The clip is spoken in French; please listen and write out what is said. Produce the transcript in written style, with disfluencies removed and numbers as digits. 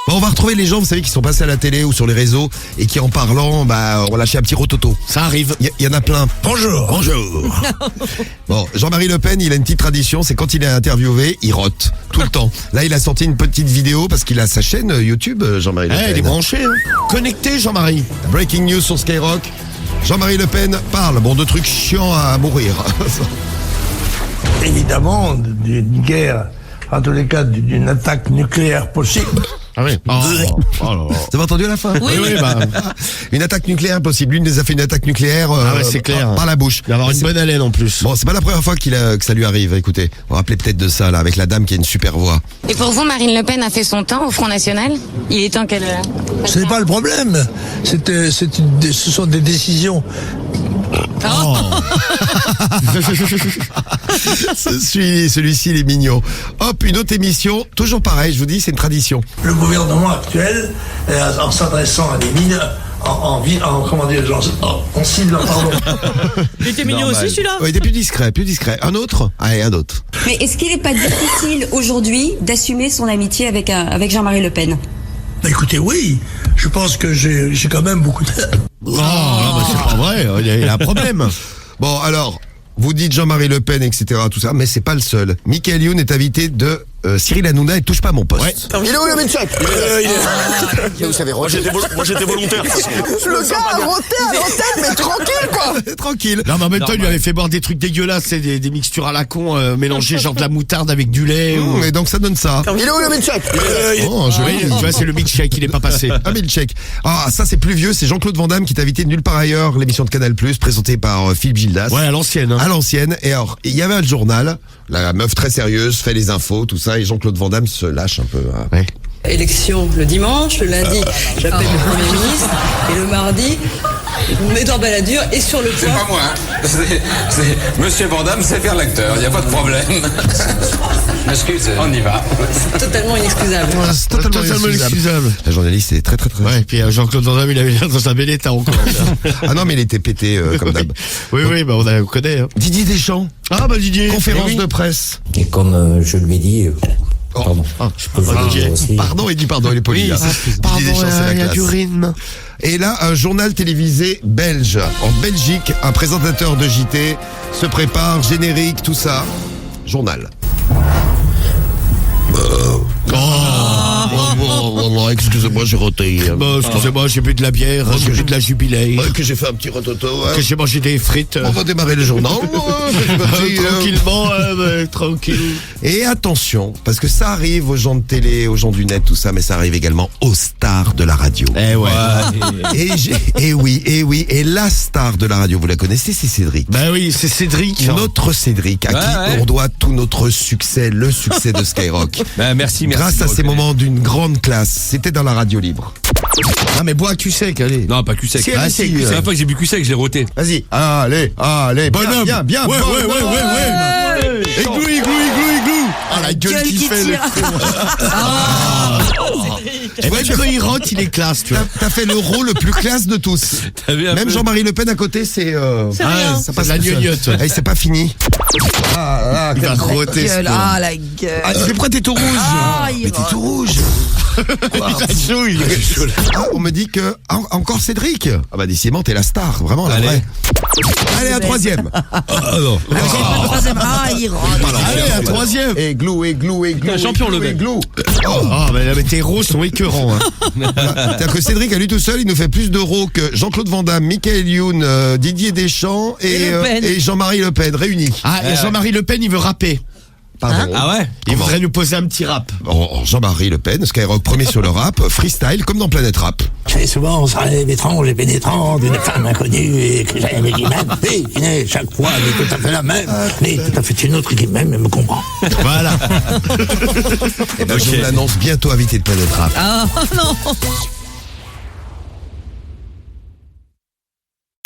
Bon, on va retrouver les gens, vous savez, qui sont passés à la télé ou sur les réseaux et qui, en parlant, ont lâché un petit rototo. Ça arrive. Il y en a plein. Bonjour. Bon, Jean-Marie Le Pen, il a une petite tradition, c'est quand il est interviewé, il rote tout le temps. Là, il a sorti une petite vidéo parce qu'il a sa chaîne YouTube, Jean-Marie Le Pen. Il est branché. Hein. Connecté, Jean-Marie. Breaking news sur Skyrock. Jean-Marie Le Pen parle, de trucs chiants à mourir. Évidemment, d'une guerre, en tous les cas d'une attaque nucléaire possible. Ah oui. Vous avez entendu à la fin? Oui. Une attaque nucléaire possible. L'une des a fait une attaque nucléaire c'est clair. par la bouche. Il va avoir une bonne haleine en plus. Bon, c'est pas la première fois que ça lui arrive. Écoutez, on va rappeler peut-être de ça là, avec la dame qui a une super voix. Et pour vous, Marine Le Pen a fait son temps au Front National? Il est temps qu'elle... Ce n'est pas le problème. Ce sont des décisions. Celui-ci, il est mignon. Hop, une autre émission, toujours pareil, je vous dis, c'est une tradition. Le gouvernement actuel, en s'adressant à des mineurs, en ciblant, pardon. Il était mignon aussi celui-là. Il était plus discret. Un autre? Allez, un autre. Mais est-ce qu'il n'est pas difficile aujourd'hui d'assumer son amitié avec Jean-Marie Le Pen? Écoutez, oui, je pense que j'ai quand même beaucoup de... C'est pas vrai, il y a un problème. Bon, alors, vous dites Jean-Marie Le Pen, etc., tout ça, mais c'est pas le seul. Michael Youn est invité de Cyril Hanouna et touche pas à mon poste. Ouais. Il est où le Minchek? Vous savez, moi j'étais volontaire. Le gars a roté à l'antenne, mais tranquille quoi. Tranquille. Non mais en même temps il lui avait fait boire des trucs dégueulasses, c'est des mixtures à la con mélangées genre de la moutarde avec du lait. Et donc ça donne ça. Il est où le Minchek? Tu vois c'est le milkshake, il est pas passé. Un milkshake. Ah ça c'est plus vieux, c'est Jean-Claude Van Damme qui est invité de nulle part ailleurs, l'émission de Canal+, présentée par Philippe Gildas. Ouais, à l'ancienne. Hein. À l'ancienne. Et alors, il y avait un journal, la meuf très sérieuse, fait les infos, tout ça, et Jean-Claude Van Damme se lâche un peu. Hein. Ouais. Élection le dimanche, le lundi, j'appelle le Premier ministre, et le mardi, met en baladure et sur le C'est point. pas moi, hein. C'est Monsieur Van Damme sait faire l'acteur, il n'y a pas de problème. Excusez, on y va. Totalement inexcusable. C'est totalement inexcusable. La journaliste est très. Ouais, et puis Jean-Claude Van Damme, il avait l'air dans un bel état encore. Ah non, mais il était pété comme d'hab. Oui, on connaît. Hein. Didier Deschamps. Ah bah Didier. Conférence de presse. Et comme je lui ai dit... Pardon. Je peux pas Didier. Pardon, il dit pardon, il est poli. Oui, Didier Deschamps, c'est la il y a classe. du rythme. Et là, un journal télévisé belge. En Belgique, un présentateur de JT se prépare, générique, tout ça. Journal. Excusez-moi, j'ai roté. Excusez-moi, j'ai bu de la bière, j'ai bu de la jubilée. Que j'ai fait un petit rototo. Que j'ai mangé des frites. On va démarrer le journal. Tranquillement, tranquille. Et attention, parce que ça arrive aux gens de télé, aux gens du net, tout ça, mais ça arrive également aux stars de la radio. Eh ouais. Et oui. Et la star de la radio, vous la connaissez, c'est Cédric. Ben oui, c'est Cédric. Notre Cédric, à qui on doit tout notre succès, le succès de Skyrock. Merci. Grâce à ces moments d'une grande classe. C'était dans la radio libre. Ah mais bois cul sec, allez. Non, pas cul sec. Si, C'est la fois que j'ai bu cul sec, je l'ai roté. Vas-y, allez. Bonhomme. Bien. Ouais. Igloo. Ah la gueule qu'il fait le Et même quand il rentre, il est classe, tu vois. T'as fait le rôle le plus classe de tous. Même Jean-Marie Le Pen à côté, c'est rien. ça passe la tout seul. gnognotte. Hey, c'est pas fini. Il va roter. La gueule. Mais pourquoi t'es tout rouge? Mais t'es tout rouge. Il est chaud. On me dit que encore Cédric. Ah bah décidément t'es la star, vraiment la vraie. Allez, un troisième. Il rentre. Allez, un troisième. Et glou. Un champion, le mec. Oh, mais tes héros sont écœurants. Hein. C'est-à-dire que Cédric, à lui tout seul, il nous fait plus d'euros que Jean-Claude Van Damme, Michael Youn, Didier Deschamps et Jean-Marie Le Pen réunis. Ah, et Jean-Marie Le Pen, il veut rapper. Pardon. Ah ouais? Il voudrait nous poser un petit rap. Jean-Marie Le Pen, Skyrock premier sur le rap, freestyle comme dans Planète Rap. Très souvent, ça rêve étrange et pénétrant d'une femme inconnue et que j'aime et qui m'aime. Et qui n'est chaque fois n'est tout à fait la même, mais tout à fait une autre qui m'aime et me comprend. Voilà. Et ben, je vous l'annonce bientôt invité de Planète Rap. Ah non.